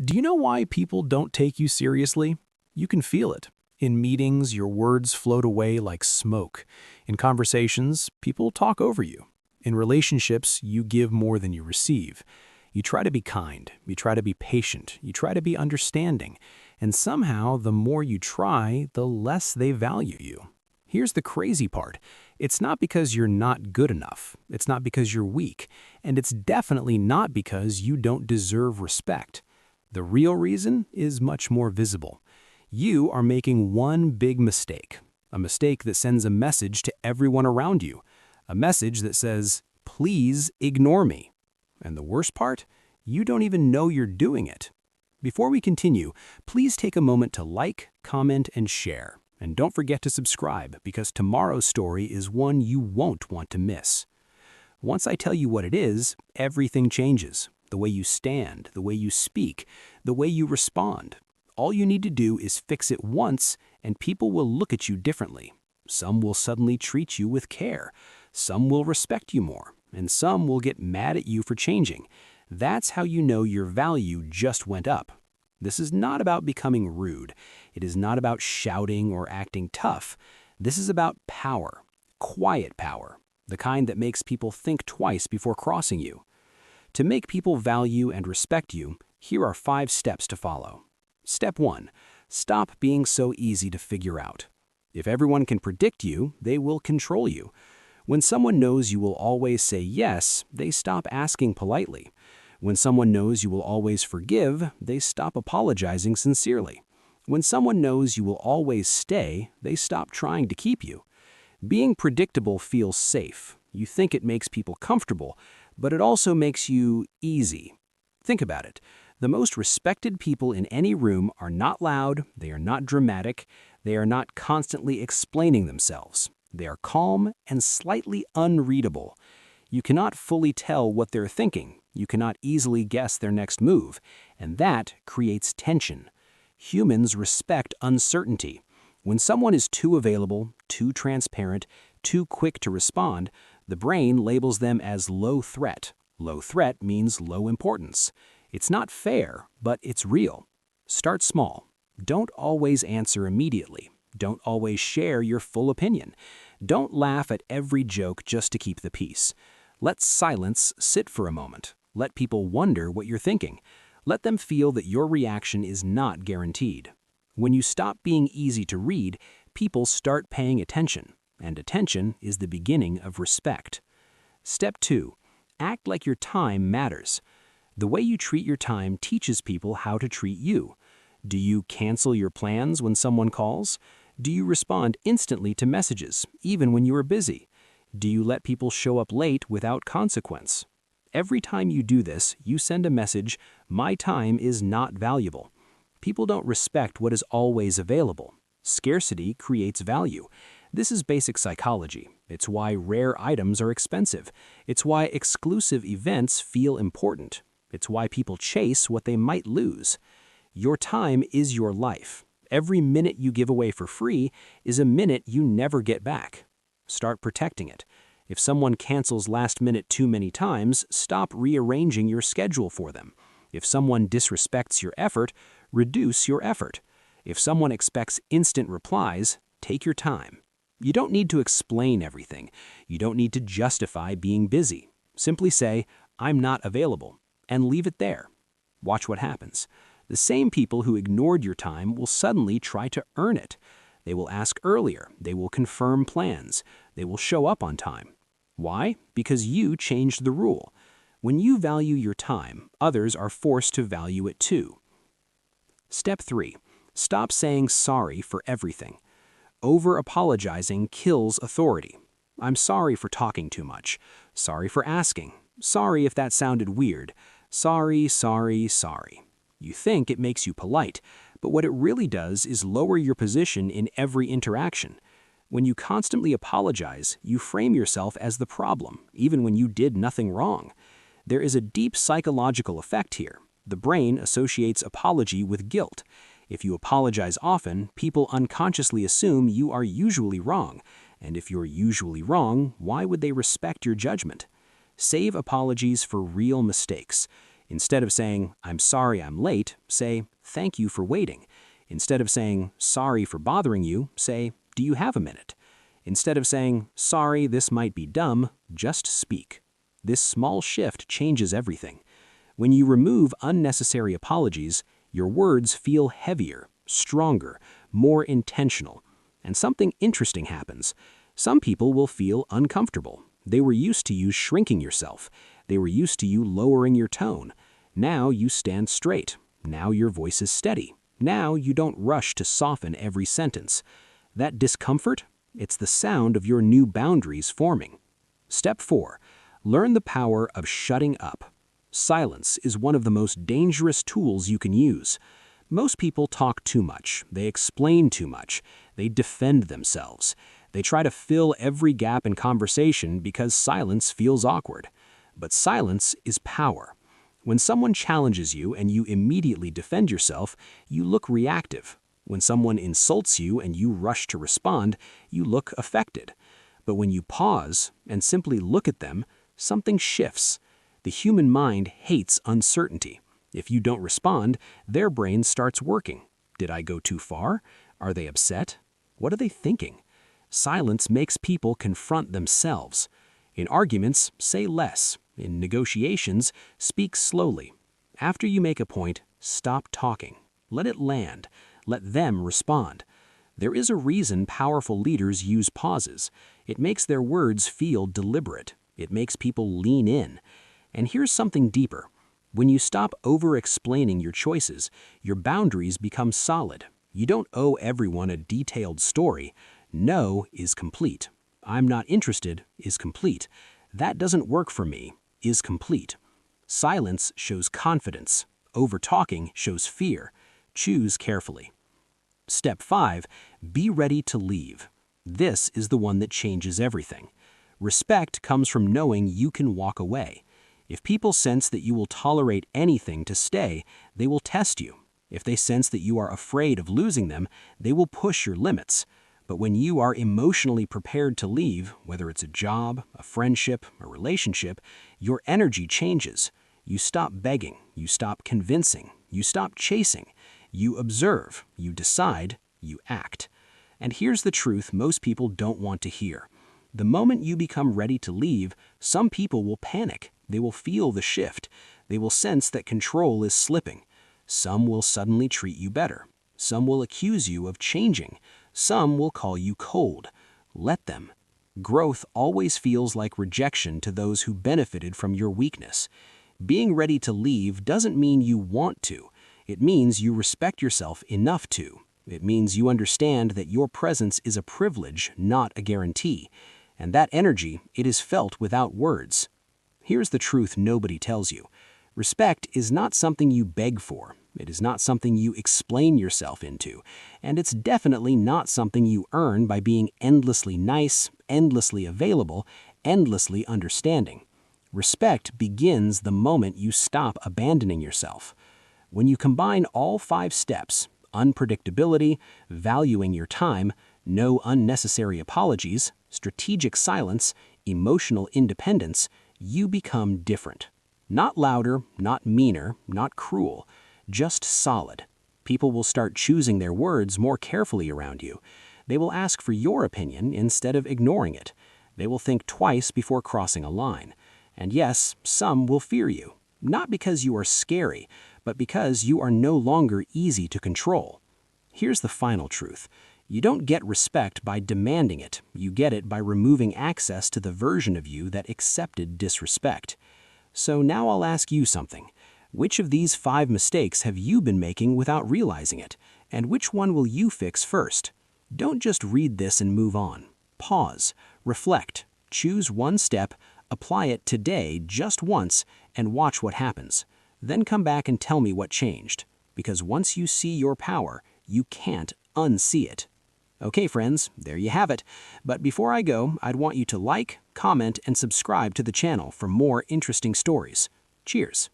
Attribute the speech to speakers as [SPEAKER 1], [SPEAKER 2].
[SPEAKER 1] Do you know why people don't take you seriously? You can feel it. In meetings, your words float away like smoke. In conversations, people talk over you. In relationships, you give more than you receive. You try to be kind, you try to be patient, you try to be understanding, and somehow the more you try, the less they value you. Here's the crazy part. It's not because you're not good enough. It's not because you're weak. And it's definitely not because you don't deserve respect. The real reason is much more visible. You are making one big mistake, a mistake that sends a message to everyone around you, a message that says, "Please ignore me." And the worst part, you don't even know you're doing it. Before we continue, please take a moment to like, comment, and share. And don't forget to subscribe, because tomorrow's story is one you won't want to miss. Once I tell you what it is, everything changes. The way you stand, the way you speak, the way you respond. All you need to do is fix it once, and people will look at you differently. Some will suddenly treat you with care. Some will respect you more, and some will get mad at you for changing. That's how you know your value just went up. This is not about becoming rude. It is not about shouting or acting tough. This is about power, quiet power, the kind that makes people think twice before crossing you. To make people value and respect you, here are 5 steps to follow. Step 1. Stop being so easy to figure out. If everyone can predict you, they will control you. When someone knows you will always say yes, they stop asking politely. When someone knows you will always forgive, they stop apologizing sincerely. When someone knows you will always stay, they stop trying to keep you. Being predictable feels safe. You think it makes people comfortable, but it also makes you easy. Think about it. The most respected people in any room are not loud, they are not dramatic, they are not constantly explaining themselves. They are calm and slightly unreadable. You cannot fully tell what they're thinking. You cannot easily guess their next move, and that creates tension. Humans respect uncertainty. When someone is too available, too transparent, too quick to respond, the brain labels them as low threat. Low threat means low importance. It's not fair, but it's real. Start small. Don't always answer immediately. Don't always share your full opinion. Don't laugh at every joke just to keep the peace. Let silence sit for a moment. Let people wonder what you're thinking. Let them feel that your reaction is not guaranteed. When you stop being easy to read, people start paying attention, and attention is the beginning of respect. Step 2. Act like your time matters. The way you treat your time teaches people how to treat you. Do you cancel your plans when someone calls? Do you respond instantly to messages, even when you are busy? Do you let people show up late without consequence? Every time you do this, you send a message, "My time is not valuable." People don't respect what is always available. Scarcity creates value. This is basic psychology. It's why rare items are expensive. It's why exclusive events feel important. It's why people chase what they might lose. Your time is your life. Every minute you give away for free is a minute you never get back. Start protecting it. If someone cancels last minute too many times, stop rearranging your schedule for them. If someone disrespects your effort, reduce your effort. If someone expects instant replies, take your time. You don't need to explain everything. You don't need to justify being busy. Simply say, "I'm not available," and leave it there. Watch what happens. The same people who ignored your time will suddenly try to earn it. They will ask earlier. They will confirm plans. They will show up on time. Why? Because you changed the rule. When you value your time, others are forced to value it too. Step 3. Stop saying sorry for everything. Over-apologizing kills authority. "I'm sorry for talking too much. Sorry for asking. Sorry if that sounded weird. Sorry, sorry, sorry." You think it makes you polite, but what it really does is lower your position in every interaction. When you constantly apologize, you frame yourself as the problem, even when you did nothing wrong. There is a deep psychological effect here. The brain associates apology with guilt. If you apologize often, people unconsciously assume you are usually wrong. And if you're usually wrong, why would they respect your judgment? Save apologies for real mistakes. Instead of saying, "I'm sorry I'm late," say, "Thank you for waiting." Instead of saying, "Sorry for bothering you," say, "Do you have a minute?" Instead of saying, "Sorry, this might be dumb," just speak. This small shift changes everything. When you remove unnecessary apologies, your words feel heavier, stronger, more intentional. And something interesting happens. Some people will feel uncomfortable. They were used to you shrinking yourself. They were used to you lowering your tone. Now you stand straight. Now your voice is steady. Now you don't rush to soften every sentence. That discomfort, it's the sound of your new boundaries forming. Step 4. Learn the power of shutting up. Silence is one of the most dangerous tools you can use. Most people talk too much. They explain too much. They defend themselves. They try to fill every gap in conversation because silence feels awkward. But silence is power. When someone challenges you and you immediately defend yourself, you look reactive. When someone insults you and you rush to respond, you look affected. But when you pause and simply look at them, something shifts. The human mind hates uncertainty. If you don't respond, their brain starts working. Did I go too far? Are they upset? What are they thinking? Silence makes people confront themselves. In arguments, say less. In negotiations, speak slowly. After you make a point, stop talking. Let it land. Let them respond. There is a reason powerful leaders use pauses. It makes their words feel deliberate. It makes people lean in. And here's something deeper. When you stop over-explaining your choices, your boundaries become solid. You don't owe everyone a detailed story. No is complete. I'm not interested is complete. That doesn't work for me is complete. Silence shows confidence. Over-talking shows fear. Choose carefully. Step 5. Be ready to leave. This is the one that changes everything. Respect comes from knowing you can walk away. If people sense that you will tolerate anything to stay, they will test you. If they sense that you are afraid of losing them, they will push your limits. But when you are emotionally prepared to leave, whether it's a job, a friendship, a relationship, your energy changes. You stop begging, you stop convincing, you stop chasing. You observe, you decide, you act. And here's the truth most people don't want to hear. The moment you become ready to leave, some people will panic. They will feel the shift. They will sense that control is slipping. Some will suddenly treat you better. Some will accuse you of changing. Some will call you cold. Let them. Growth always feels like rejection to those who benefited from your weakness. Being ready to leave doesn't mean you want to. It means you respect yourself enough to. It means you understand that your presence is a privilege, not a guarantee. And that energy, it is felt without words. Here's the truth nobody tells you. Respect is not something you beg for. It is not something you explain yourself into. And it's definitely not something you earn by being endlessly nice, endlessly available, endlessly understanding. Respect begins the moment you stop abandoning yourself. When you combine all 5 steps, unpredictability, valuing your time, no unnecessary apologies, strategic silence, emotional independence, you become different. Not louder, not meaner, not cruel, just solid. People will start choosing their words more carefully around you. They will ask for your opinion instead of ignoring it. They will think twice before crossing a line. And yes, some will fear you, not because you are scary, but because you are no longer easy to control. Here's the final truth. You don't get respect by demanding it. You get it by removing access to the version of you that accepted disrespect. So now I'll ask you something. Which of these 5 mistakes have you been making without realizing it? And which one will you fix first? Don't just read this and move on. Pause, reflect, choose one step, apply it today just once, and watch what happens. Then come back and tell me what changed. Because once you see your power, you can't unsee it. Okay, friends, there you have it. But before I go, I'd want you to like, comment, and subscribe to the channel for more interesting stories. Cheers.